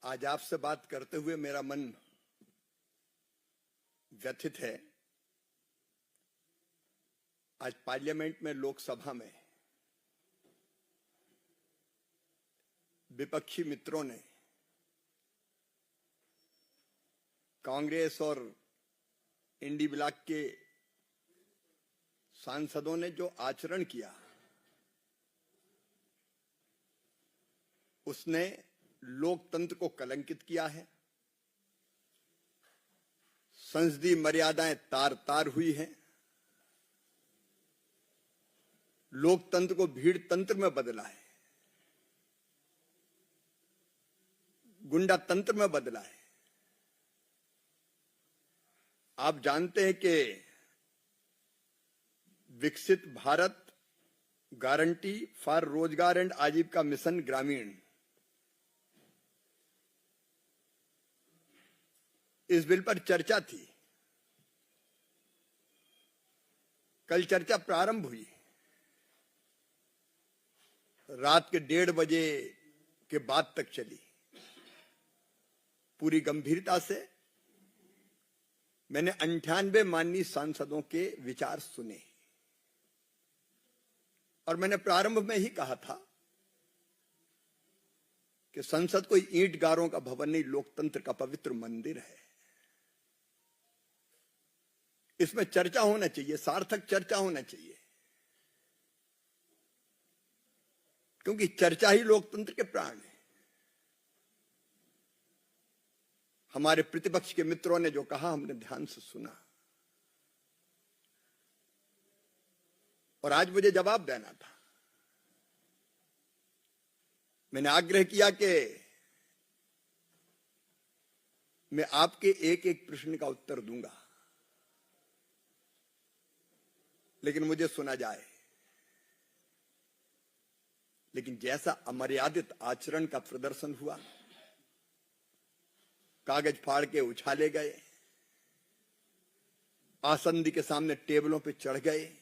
आज आपसे बात करते हुए मेरा मन व्यथित है। आज पार्लियामेंट में, लोकसभा में विपक्षी मित्रों ने, कांग्रेस और इंडी ब्लॉक के सांसदों ने जो आचरण किया, उसने लोकतंत्र को कलंकित किया है। संसदीय मर्यादाएं तार तार हुई हैं। लोकतंत्र को भीड़ तंत्र में बदला है, गुंडा तंत्र में बदला है। आप जानते हैं कि विकसित भारत गारंटी फॉर रोजगार एंड आजीविका मिशन ग्रामीण, इस बिल पर चर्चा थी। कल चर्चा प्रारंभ हुई, रात के 1:30 बजे के बाद तक चली। पूरी गंभीरता से मैंने 98 माननीय सांसदों के विचार सुने और मैंने प्रारंभ में ही कहा था कि संसद कोई ईंट गारों का भवन नहीं, लोकतंत्र का पवित्र मंदिर है। इसमें चर्चा होना चाहिए, सार्थक चर्चा होना चाहिए, क्योंकि चर्चा ही लोकतंत्र के प्राण है। हमारे प्रतिपक्ष के मित्रों ने जो कहा, हमने ध्यान से सुना और आज मुझे जवाब देना था। मैंने आग्रह किया कि मैं आपके एक एक प्रश्न का उत्तर दूंगा, लेकिन मुझे सुना जाए। लेकिन जैसा अमर्यादित आचरण का प्रदर्शन हुआ, कागज फाड़ के उछाले गए, आसंदी के सामने टेबलों पे चढ़ गए,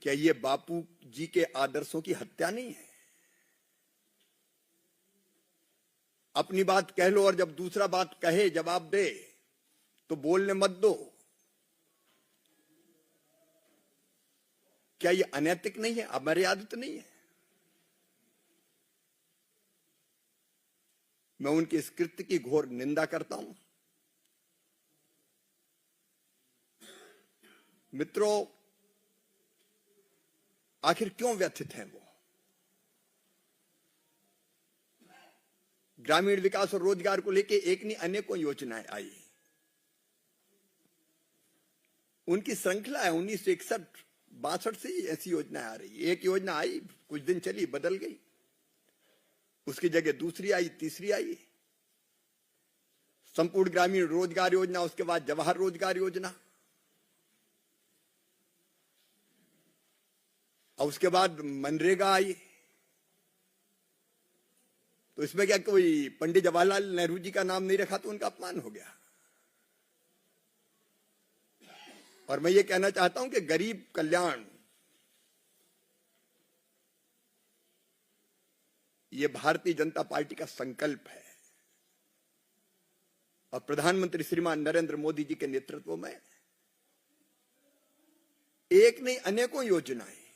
क्या ये बापू जी के आदर्शों की हत्या नहीं है? अपनी बात कह लो और जब दूसरा बात कहे, जवाब दे तो बोलने मत दो। क्या ये अनैतिक नहीं है, अमर्यादित नहीं है? मैं उनके इस कृत्य की घोर निंदा करता हूं। मित्रों, आखिर क्यों व्यथित हैं वो? ग्रामीण विकास और रोजगार को लेकर एक नहीं अनेकों योजनाएं आई। उनकी श्रृंखला है। 1961-62 से ऐसी योजनाएं आ रही। एक योजना आई, कुछ दिन चली, बदल गई, उसकी जगह दूसरी आई, तीसरी आई। संपूर्ण ग्रामीण रोजगार योजना, उसके बाद जवाहर रोजगार योजना, और उसके बाद मनरेगा आई। तो इसमें क्या कोई पंडित जवाहरलाल नेहरू जी का नाम नहीं रखा तो उनका अपमान हो गया। और मैं ये कहना चाहता हूं कि गरीब कल्याण, ये भारतीय जनता पार्टी का संकल्प है और प्रधानमंत्री श्रीमान नरेंद्र मोदी जी के नेतृत्व में एक नहीं अनेकों योजनाएं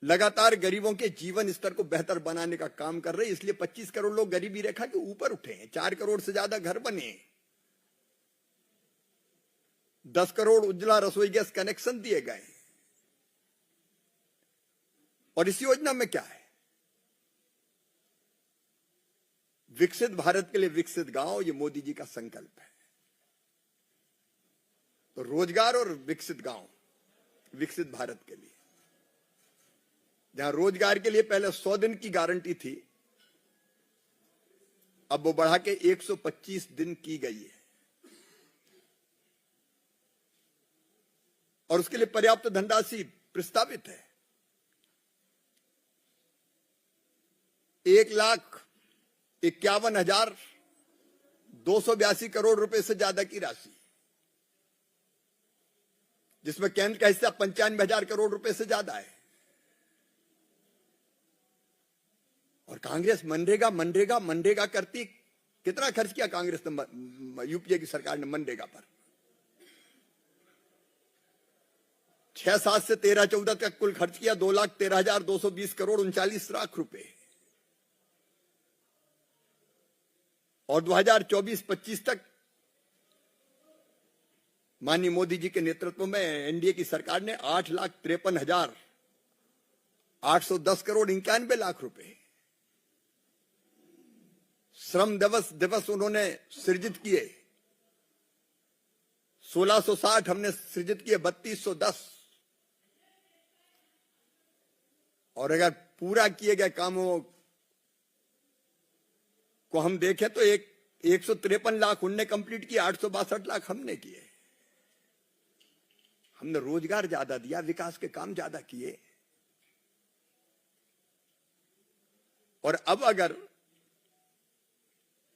लगातार गरीबों के जीवन स्तर को बेहतर बनाने का काम कर रहे हैं। इसलिए 25 करोड़ लोग गरीबी रेखा के ऊपर उठे हैं, 4 करोड़ से ज्यादा घर बने, 10 करोड़ उज्ज्वला रसोई गैस कनेक्शन दिए गए। और इस योजना में क्या है? विकसित भारत के लिए विकसित गांव, ये मोदी जी का संकल्प है। तो रोजगार और विकसित गांव, विकसित भारत के लिए, जहां रोजगार के लिए पहले 100 दिन की गारंटी थी, अब वो बढ़ा के 125 दिन की गई है। और उसके लिए पर्याप्त धनराशि प्रस्तावित है। 1,51,282 करोड़ रुपए से ज्यादा की राशि, जिसमें केंद्र का हिस्सा 95,000 करोड़ रुपए से ज्यादा है। और कांग्रेस मनरेगा मनरेगा मनरेगा करती। कितना खर्च किया कांग्रेस ने, यूपीए की सरकार ने मनरेगा पर? 6-7 से 13-14 तक कुल खर्च किया 2,13,220 करोड़ 39 लाख रुपए। और 2024-25 तक माननीय मोदी जी के नेतृत्व में एनडीए की सरकार ने 8,53,810 करोड़ 91 लाख रुपए श्रम दिवस उन्होंने सृजित किए। 1660 हमने सृजित किए, 3210। और अगर पूरा किए गए कामों को हम देखें तो 153 लाख उनने कंप्लीट किए, 862 लाख हमने किए। हमने रोजगार ज्यादा दिया, विकास के काम ज्यादा किए। और अब अगर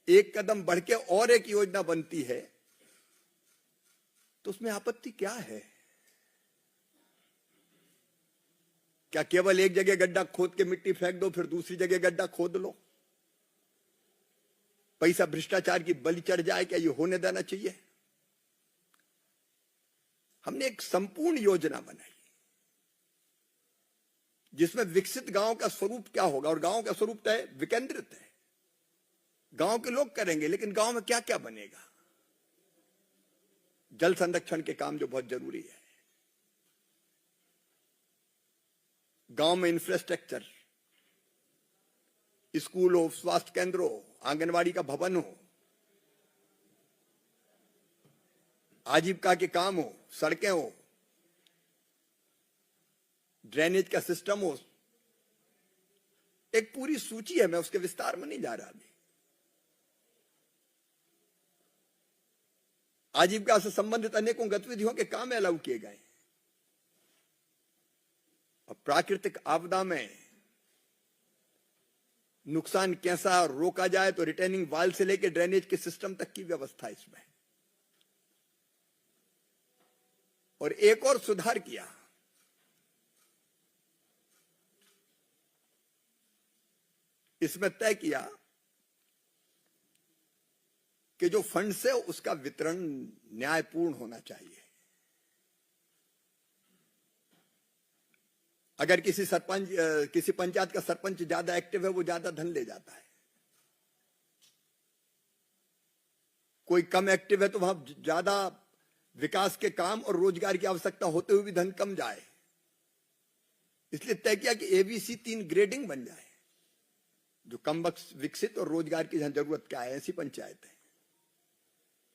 एक कदम बढ़ के और एक योजना बनती है तो उसमें आपत्ति क्या है? क्या केवल एक जगह गड्ढा खोद के मिट्टी फेंक दो, फिर दूसरी जगह गड्ढा खोद लो, पैसा भ्रष्टाचार की बलि चढ़ जाए? क्या ये होने देना चाहिए? हमने एक संपूर्ण योजना बनाई जिसमें विकसित गांव का स्वरूप क्या होगा। और गांव का स्वरूप तो है विकेंद्रित है, गांव के लोग करेंगे, लेकिन गांव में क्या क्या बनेगा? जल संरक्षण के काम जो बहुत जरूरी है, गांव में इंफ्रास्ट्रक्चर, स्कूल हो, स्वास्थ्य केंद्र हो, आंगनवाड़ी का भवन हो, आजीविका के काम हो, सड़कें हो, ड्रेनेज का सिस्टम हो। एक पूरी सूची है, मैं उसके विस्तार में नहीं जा रहा अभी। आजीविका से संबंधित अनेकों गतिविधियों के काम अलाउ किए गए। और प्राकृतिक आपदा में नुकसान कैसा रोका जाए तो रिटेनिंग वाल से लेकर ड्रेनेज के सिस्टम तक की व्यवस्था इसमें। और एक और सुधार किया, इसमें तय किया कि जो फंड से उसका वितरण न्यायपूर्ण होना चाहिए। अगर किसी पंचायत का सरपंच ज्यादा एक्टिव है, वो ज्यादा धन ले जाता है। कोई कम एक्टिव है तो वहां ज्यादा विकास के काम और रोजगार की आवश्यकता होते हुए भी धन कम जाए। इसलिए तय किया कि एबीसी 3 ग्रेडिंग बन जाए, जो कम विकसित और रोजगार की जहां जरूरत क्या है ऐसी पंचायतें,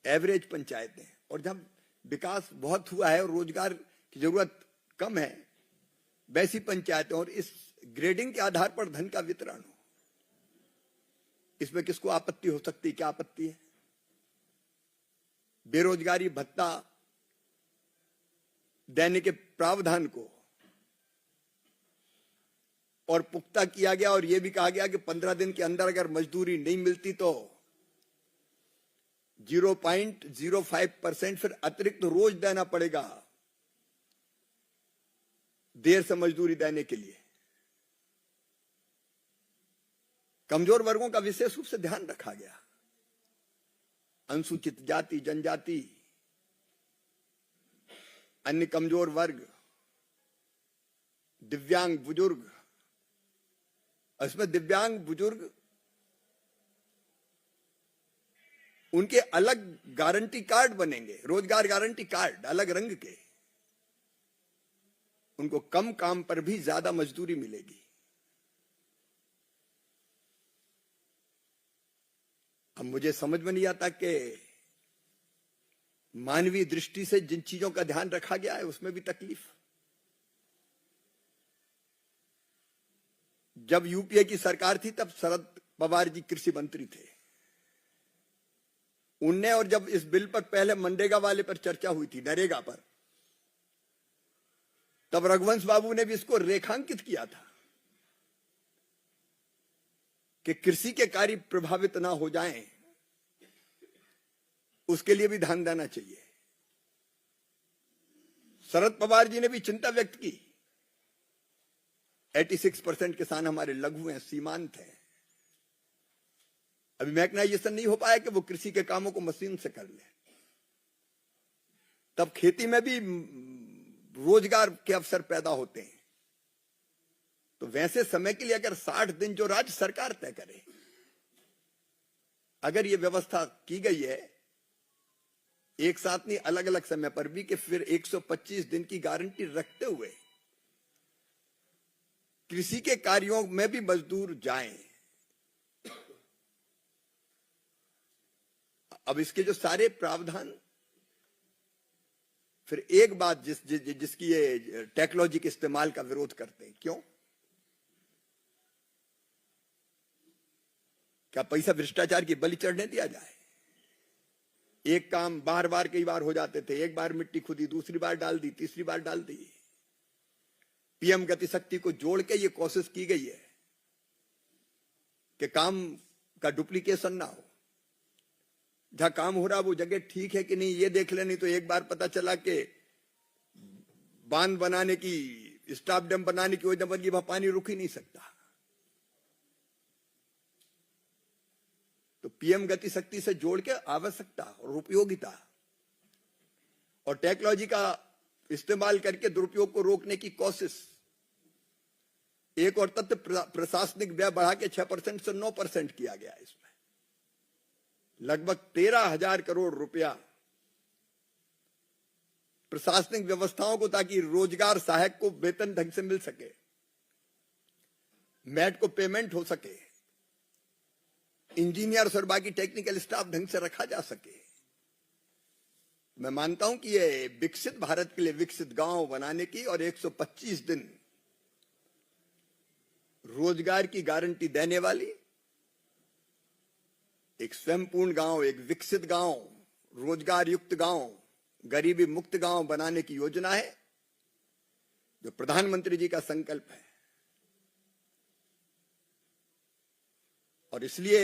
एवरेज पंचायतें, और जब विकास बहुत हुआ है और रोजगार की जरूरत कम है वैसी पंचायतें। और इस ग्रेडिंग के आधार पर धन का वितरण हो। इसमें किसको आपत्ति हो सकती है? क्या आपत्ति है? बेरोजगारी भत्ता देने के प्रावधान को और पुख्ता किया गया। और यह भी कहा गया कि 15 दिन के अंदर अगर मजदूरी नहीं मिलती तो 0.05% फिर अतिरिक्त रोज देना पड़ेगा देर से मजदूरी देने के लिए। कमजोर वर्गों का विशेष रूप से ध्यान रखा गया। अनुसूचित जाति, जनजाति, अन्य कमजोर वर्ग, दिव्यांग बुजुर्ग। इसमें दिव्यांग बुजुर्ग उनके अलग गारंटी कार्ड बनेंगे, रोजगार गारंटी कार्ड अलग रंग के। उनको कम काम पर भी ज्यादा मजदूरी मिलेगी। अब मुझे समझ में नहीं आता कि मानवीय दृष्टि से जिन चीजों का ध्यान रखा गया है उसमें भी तकलीफ। जब यूपीए की सरकार थी तब शरद पवार जी कृषि मंत्री थे। उनने, और जब इस बिल पर पहले मनरेगा वाले पर चर्चा हुई थी, नरेगा पर, तब रघुवंश बाबू ने भी इसको रेखांकित किया था कि कृषि के कार्य प्रभावित ना हो जाएं, उसके लिए भी ध्यान देना चाहिए। शरद पवार जी ने भी चिंता व्यक्त की। 86% किसान हमारे लघु हैं, सीमांत हैं। अभी मैकेनाइजेशन नहीं हो पाया कि वो कृषि के कामों को मशीन से कर ले। तब खेती में भी रोजगार के अवसर पैदा होते हैं। तो वैसे समय के लिए अगर 60 दिन जो राज्य सरकार तय करे, अगर ये व्यवस्था की गई है एक साथ नहीं अलग अलग समय पर भी, कि फिर 125 दिन की गारंटी रखते हुए कृषि के कार्यों में भी मजदूर जाएं। अब इसके जो सारे प्रावधान, फिर एक बात जिसकी ये टेक्नोलॉजी के इस्तेमाल का विरोध करते हैं, क्यों? क्या पैसा भ्रष्टाचार की बलि चढ़ने दिया जाए? एक काम बार बार कई बार हो जाते थे, एक बार मिट्टी खुदी, दूसरी बार डाल दी, तीसरी बार डाल दी। पीएम गति शक्ति को जोड़ के ये कोशिश की गई है कि काम का डुप्लीकेशन ना हो। जहां काम हो रहा वो जगह ठीक है कि नहीं ये देख ले, नहीं तो एक बार पता चला कि बांध बनाने की, स्टॉप डैम बनाने की योजना बन गई, वहां पानी रुक ही नहीं सकता। तो पीएम गति शक्ति से जोड़ के आवश्यकता और उपयोगिता और टेक्नोलॉजी का इस्तेमाल करके दुरुपयोग को रोकने की कोशिश। एक और तथ्य, प्रशासनिक व्यय बढ़ा के 6% से 9% किया गया। इसमें लगभग 13,000 करोड़ रुपया प्रशासनिक व्यवस्थाओं को, ताकि रोजगार सहायक को वेतन ढंग से मिल सके, मैट को पेमेंट हो सके, इंजीनियर्स और बाकी टेक्निकल स्टाफ ढंग से रखा जा सके। मैं मानता हूं कि ये विकसित भारत के लिए विकसित गांव बनाने की और 125 दिन रोजगार की गारंटी देने वाली एक स्वयंपूर्ण गांव, एक विकसित गांव, रोजगार युक्त गांव, गरीबी मुक्त गांव बनाने की योजना है, जो प्रधानमंत्री जी का संकल्प है। और इसलिए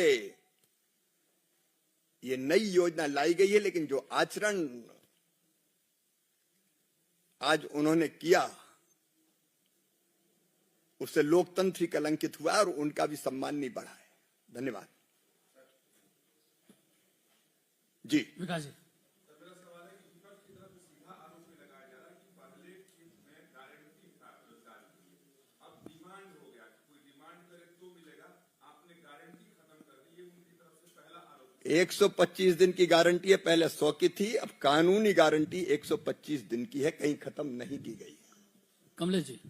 ये नई योजना लाई गई है, लेकिन जो आचरण आज उन्होंने किया उससे लोकतंत्र ही कलंकित हुआ और उनका भी सम्मान नहीं बढ़ा है। धन्यवाद जी। विकास जी, एक 125 दिन की गारंटी है, पहले 100 की थी, अब कानूनी गारंटी 125 दिन की है, कहीं खत्म नहीं की गई। कमलेश जी,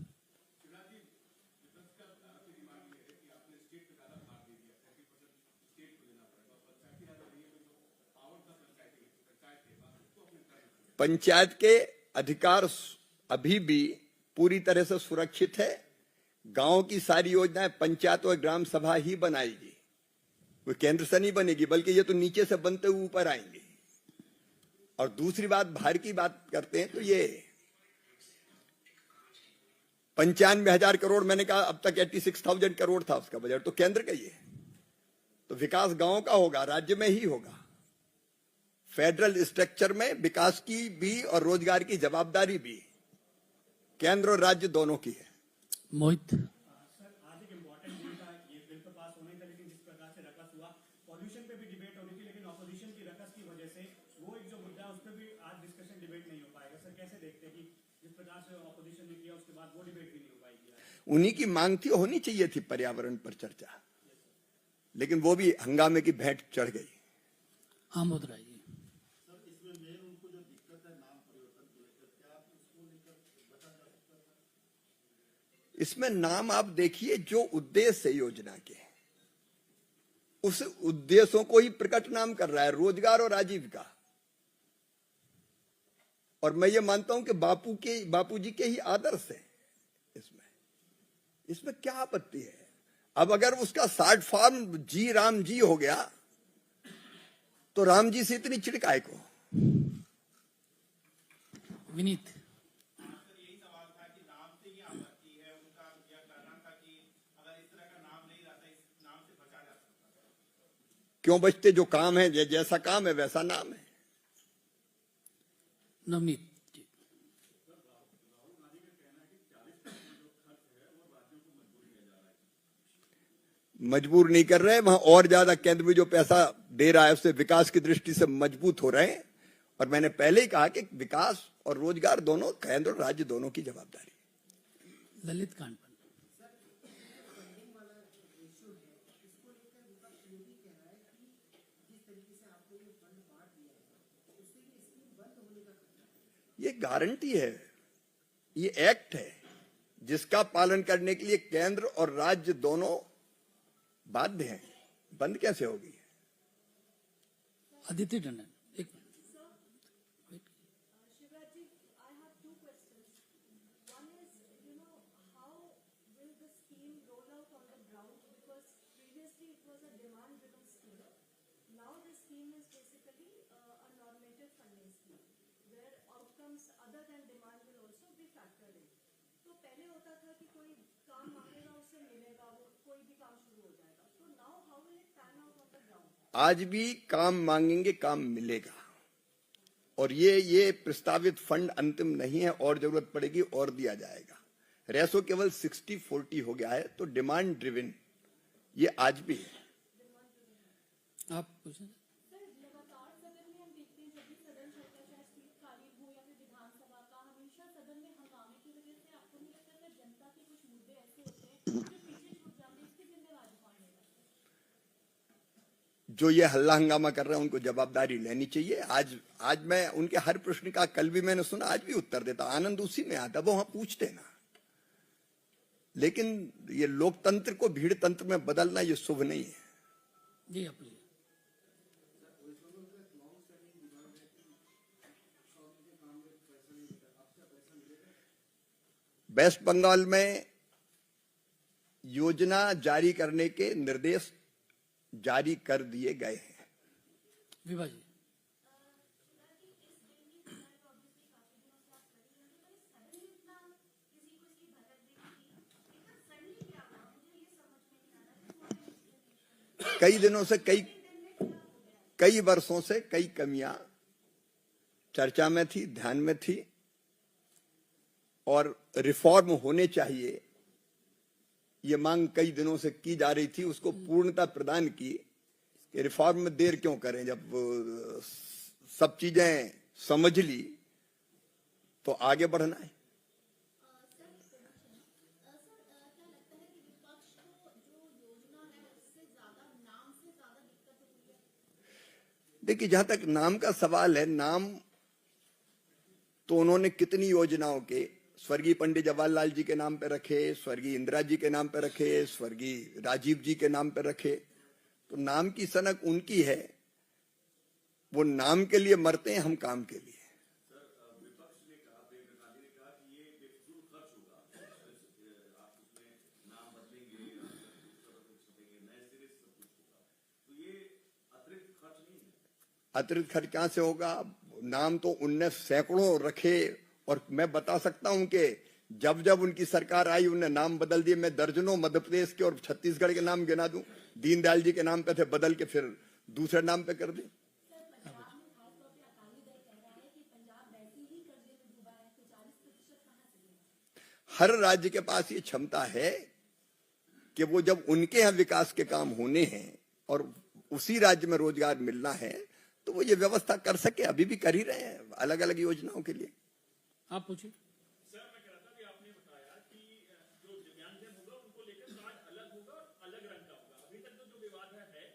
पंचायत के अधिकार अभी भी पूरी तरह से सुरक्षित है। गांव की सारी योजनाएं पंचायत और ग्राम सभा ही बनाएगी, वो केंद्र से नहीं बनेगी, बल्कि ये तो नीचे से बनते हुए ऊपर आएंगे। और दूसरी बात, भार की बात करते हैं तो ये 95,000 करोड़, मैंने कहा अब तक 86,000 करोड़ था उसका बजट, तो केंद्र का ही है। तो विकास गांव का होगा, राज्य में ही होगा। फेडरल स्ट्रक्चर में विकास की भी और रोजगार की जवाबदारी भी केंद्र और राज्य दोनों की है। मोहित, उन्हीं की मांग थी, होनी चाहिए थी पर्यावरण पर चर्चा, लेकिन वो भी हंगामे की भेंट चढ़ गई। आमोद राय जी, इसमें नाम आप देखिए, जो उद्देश्य है योजना के, उस उद्देश्यों को ही प्रकट नाम कर रहा है, रोजगार और आजीविका। और मैं ये मानता हूं कि बापू जी के ही आदर्श है इसमें क्या आपत्ति है? अब अगर उसका शॉर्ट फॉर्म जी राम जी हो गया तो राम जी से इतनी चिड़काए को? विनीत, क्यों बचते? जो काम है, जैसा काम है वैसा नाम है। नवनीत जी, मजबूर नहीं कर रहे, वहां और ज्यादा केंद्र में जो पैसा दे रहा है उससे विकास की दृष्टि से मजबूत हो रहे हैं। और मैंने पहले ही कहा कि विकास और रोजगार दोनों केंद्र और राज्य दोनों की जवाबदारी। ललित कांड पर ये गारंटी है, ये एक्ट है जिसका पालन करने के लिए केंद्र और राज्य दोनों बाध्य हैं। बंद कैसे होगी? आदित्य टंडन एक Shivraj ji, I have two questions. One is, how will the scheme roll out on the ground? Because previously it was a demand-driven scheme. Now the scheme is basically a normative funding scheme, where outcomes other than demand will also be factored in. तो पहले होता था कि कोई काम मांगेगा उससे मिलेगा, वो कोई भी काम शुरू हो जाएगा. So now how will it pan out on the ground? आज भी काम मांगेंगे, काम मिलेगा। और ये प्रस्तावित फंड अंतिम नहीं है, और जरूरत पड़ेगी और दिया जाएगा। रेशो केवल 60-40 हो गया है, तो डिमांड ड्रिवन ये आज भी है। आप पूछें। सर, लगातार सदन में हम देखते हैं, जब भी सदन चलता है, चाहे सीट खाली हो या फिर विधानसभा का, हमेशा सदन में हंगामे की वजह से आपको नहीं लगता कि जनता के कुछ मुद्दे ऐसे होते हैं जो पीछे छूट जाते हैं, इसकी जिम्मेवारी कौन लेगा? जो ये हल्ला हंगामा कर रहे हैं उनको जवाबदारी लेनी चाहिए। आज मैं उनके हर प्रश्न का, कल भी मैंने सुना, आज भी उत्तर देता। आनंद उसी में आता, वो वहां पूछते ना। लेकिन ये लोकतंत्र को भीड़ तंत्र में बदलना ये शुभ नहीं है। जी आप पूछिए। वेस्ट बंगाल में योजना जारी करने के निर्देश जारी कर दिए गए हैं। विभा जी कई दिनों से, कई वर्षों से कई कमियां चर्चा में थी, ध्यान में थी, और रिफॉर्म होने चाहिए ये मांग कई दिनों से की जा रही थी। उसको पूर्णता प्रदान की कि रिफॉर्म में देर क्यों करें, जब सब चीजें समझ ली तो आगे बढ़ना है। देखिए, जहां तक नाम का सवाल है, नाम तो उन्होंने कितनी योजनाओं के, स्वर्गीय पंडित जवाहरलाल जी के नाम पे रखे, स्वर्गीय इंदिरा जी के नाम पे रखे, स्वर्गीय राजीव जी के नाम पे रखे। तो नाम की सनक उनकी है, वो नाम के लिए मरते हैं, हम काम के लिए। अतिरिक्त खर्च कहां से होगा? नाम तो उनने सैकड़ों रखे, और मैं बता सकता हूं कि जब जब उनकी सरकार आई उन्हें नाम बदल दिए। मैं दर्जनों मध्य प्रदेश के और छत्तीसगढ़ के नाम गिना दूं। दीनदयाल जी के नाम पे थे, बदल के फिर दूसरे नाम पे कर दिए। हर राज्य के पास ये क्षमता है कि वो जब उनके यहाँ विकास के काम होने हैं और उसी राज्य में रोजगार मिलना है तो वो ये व्यवस्था कर सके। अभी भी कर ही रहे हैं अलग अलग योजनाओं के लिए। आप पूछिए। सर, मैं कह रहा था कि आपने बताया कि जो दिव्यांगजन होगा उनको लेकर कार्ड अलग होगा और अलग रंग का होगा। अभी तक जो विवाद है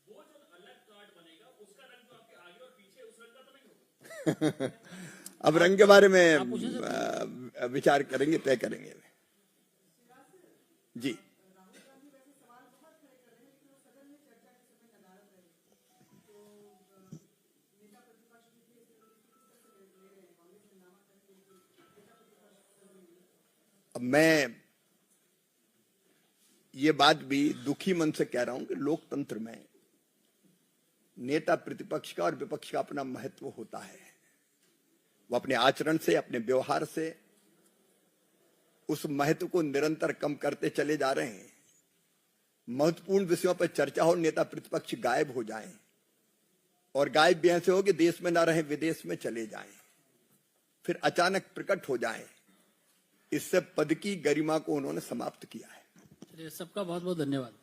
वो जो अलग कार्ड बनेगा उसका रंग तो आपके आगे और पीछे उस रंग का तो नहीं होगा। अब रंग के बारे में विचार करेंगे, तय करेंगे जी। अब मैं ये बात भी दुखी मन से कह रहा हूं कि लोकतंत्र में नेता प्रतिपक्ष का और विपक्ष का अपना महत्व होता है। वो अपने आचरण से, अपने व्यवहार से उस महत्व को निरंतर कम करते चले जा रहे हैं। महत्वपूर्ण विषयों पर चर्चा हो, नेता प्रतिपक्ष गायब हो जाएं, और गायब भी ऐसे हो कि देश में ना रहे, विदेश में चले जाएं, फिर अचानक प्रकट हो जाएं। इससे पद की गरिमा को उन्होंने समाप्त किया है। चलिए, सबका बहुत बहुत धन्यवाद।